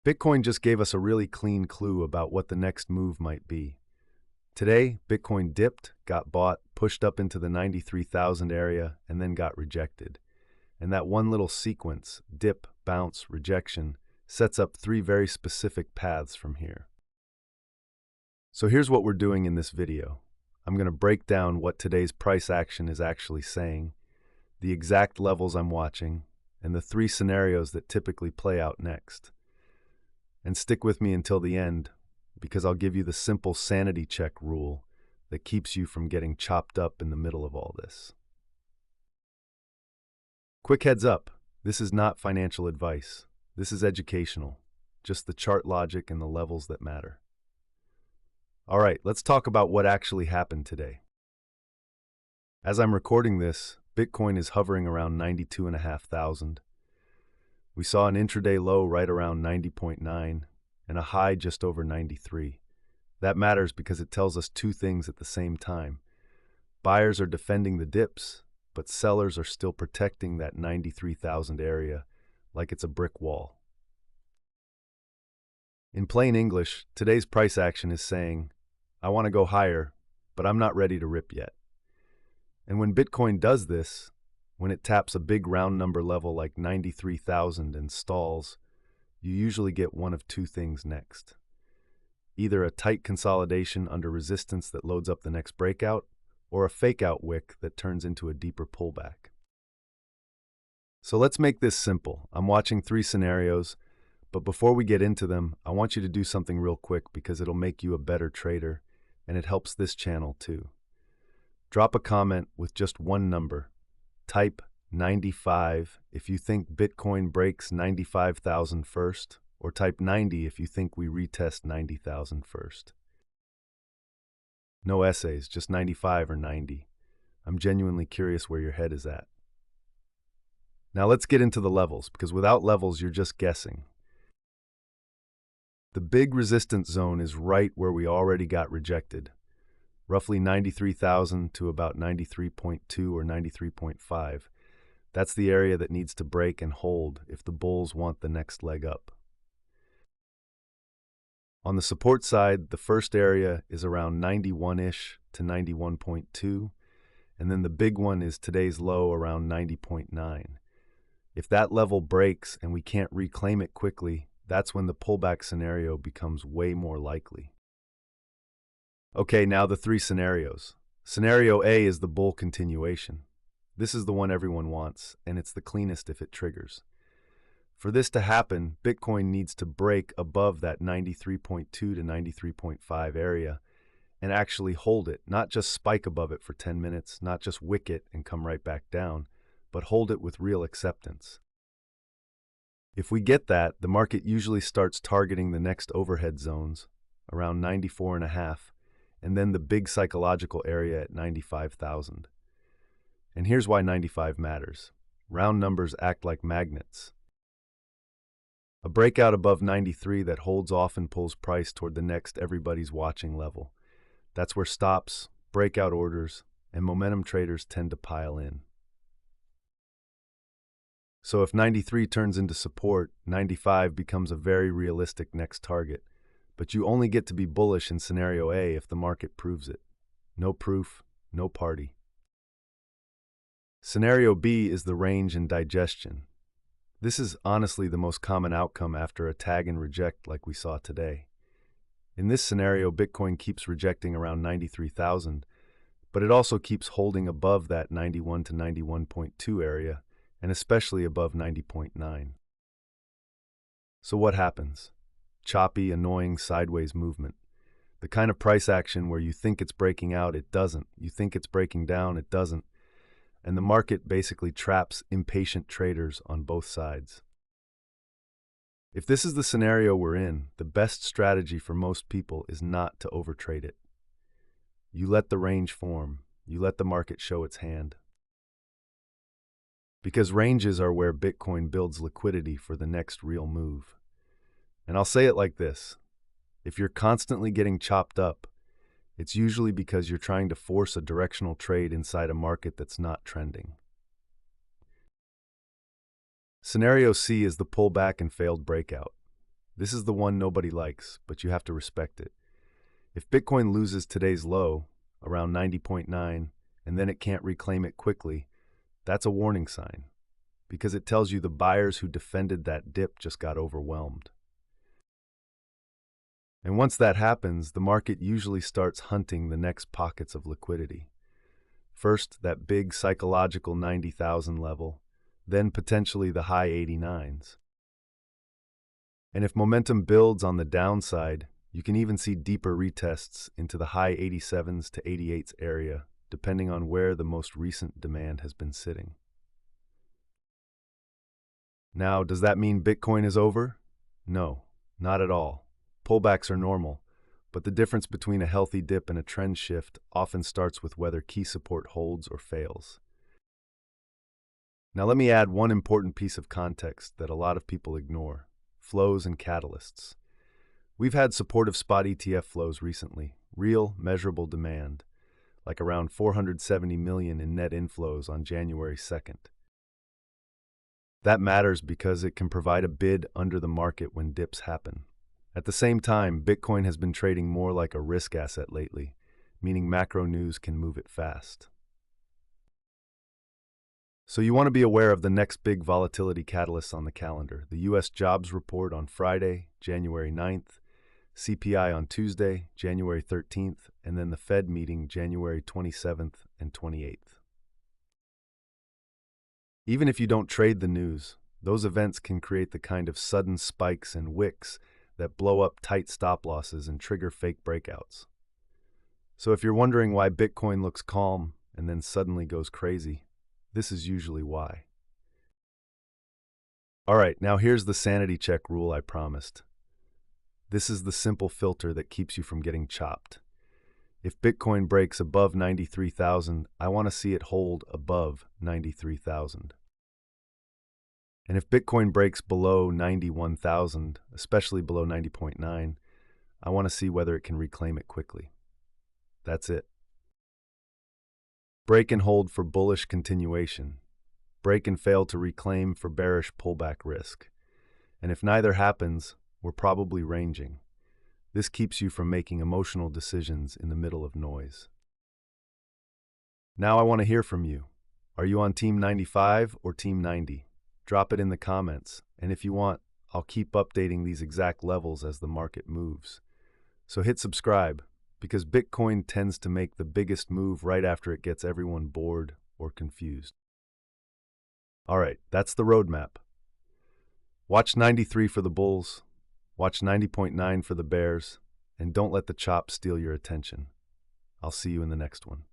Bitcoin just gave us a really clean clue about what the next move might be. Today, Bitcoin dipped, got bought, pushed up into the 93,000 area, and then got rejected. And that one little sequence, dip, bounce, rejection, sets up three very specific paths from here. So here's what we're doing in this video. I'm going to break down what today's price action is actually saying, the exact levels I'm watching, and the three scenarios that typically play out next. And stick with me until the end, because I'll give you the simple sanity check rule that keeps you from getting chopped up in the middle of all this. Quick heads up, this is not financial advice. This is educational, just the chart logic and the levels that matter. All right, let's talk about what actually happened today. As I'm recording this, Bitcoin is hovering around 92,500. We saw an intraday low right around 90.9 and a high just over 93. That matters because it tells us two things at the same time. Buyers are defending the dips, but sellers are still protecting that 93,000 area like it's a brick wall. In plain English, today's price action is saying, I want to go higher, but I'm not ready to rip yet. And when Bitcoin does this, when it taps a big round number level like 93,000 and stalls, you usually get one of two things next. Either a tight consolidation under resistance that loads up the next breakout, or a fake-out wick that turns into a deeper pullback. So let's make this simple. I'm watching three scenarios, but before we get into them, I want you to do something real quick because it'll make you a better trader, and it helps this channel too. Drop a comment with just one number. Type 95 if you think Bitcoin breaks 95,000 first, or type 90 if you think we retest 90,000 first. No essays, just 95 or 90. I'm genuinely curious where your head is at. Now let's get into the levels, because without levels, you're just guessing. The big resistance zone is right where we already got rejected, roughly 93,000 to about 93.2 or 93.5. That's the area that needs to break and hold if the bulls want the next leg up. On the support side, the first area is around 91-ish to 91.2, and then the big one is today's low around 90.9. If that level breaks and we can't reclaim it quickly, that's when the pullback scenario becomes way more likely. Okay, now the three scenarios. Scenario A is the bull continuation. This is the one everyone wants, and it's the cleanest if it triggers. For this to happen, Bitcoin needs to break above that 93.2 to 93.5 area and actually hold it, not just spike above it for 10 minutes, not just wick it and come right back down, but hold it with real acceptance. If we get that, the market usually starts targeting the next overhead zones, around 94.5, and then the big psychological area at 95,000. And here's why 95 matters. Round numbers act like magnets. A breakout above 93 that holds often pulls price toward the next everybody's watching level. That's where stops, breakout orders, and momentum traders tend to pile in. So if 93 turns into support, 95 becomes a very realistic next target. But you only get to be bullish in scenario A if the market proves it. No proof, no party. Scenario B is the range and digestion. This is honestly the most common outcome after a tag and reject like we saw today. In this scenario, Bitcoin keeps rejecting around 93,000, but it also keeps holding above that 91 to 91.2 area, and especially above 90.9. So what happens? Choppy, annoying, sideways movement. The kind of price action where you think it's breaking out, it doesn't. You think it's breaking down, it doesn't. And the market basically traps impatient traders on both sides. If this is the scenario we're in, the best strategy for most people is not to overtrade it. You let the range form. You let the market show its hand. Because ranges are where Bitcoin builds liquidity for the next real move. And I'll say it like this. If you're constantly getting chopped up, it's usually because you're trying to force a directional trade inside a market that's not trending. Scenario C is the pullback and failed breakout. This is the one nobody likes, but you have to respect it. If Bitcoin loses today's low, around 90.9, and then it can't reclaim it quickly, that's a warning sign, because it tells you the buyers who defended that dip just got overwhelmed. And once that happens, the market usually starts hunting the next pockets of liquidity. First, that big psychological 90,000 level, then potentially the high 89s. And if momentum builds on the downside, you can even see deeper retests into the high 87s to 88s area, depending on where the most recent demand has been sitting. Now, does that mean Bitcoin is over? No, not at all. Pullbacks are normal, but the difference between a healthy dip and a trend shift often starts with whether key support holds or fails. Now let me add one important piece of context that a lot of people ignore: flows and catalysts. We've had supportive spot ETF flows recently, real, measurable demand, like around 470 million in net inflows on January 2nd. That matters because it can provide a bid under the market when dips happen. At the same time, Bitcoin has been trading more like a risk asset lately, meaning macro news can move it fast. So you want to be aware of the next big volatility catalysts on the calendar: the U.S. jobs report on Friday, January 9th, CPI on Tuesday, January 13th, and then the Fed meeting January 27th and 28th. Even if you don't trade the news, those events can create the kind of sudden spikes and wicks that blow up tight stop losses and trigger fake breakouts. So if you're wondering why Bitcoin looks calm and then suddenly goes crazy, this is usually why. All right, now here's the sanity check rule I promised. This is the simple filter that keeps you from getting chopped. If Bitcoin breaks above 93,000, I want to see it hold above 93,000. And if Bitcoin breaks below 91,000, especially below 90.9, I want to see whether it can reclaim it quickly. That's it. Break and hold for bullish continuation. Break and fail to reclaim for bearish pullback risk. And if neither happens, we're probably ranging. This keeps you from making emotional decisions in the middle of noise. Now I want to hear from you. Are you on Team 95 or Team 90? Drop it in the comments, and if you want, I'll keep updating these exact levels as the market moves. So hit subscribe, because Bitcoin tends to make the biggest move right after it gets everyone bored or confused. All right, that's the roadmap. Watch 93 for the bulls, watch 90.9 for the bears, and don't let the chop steal your attention. I'll see you in the next one.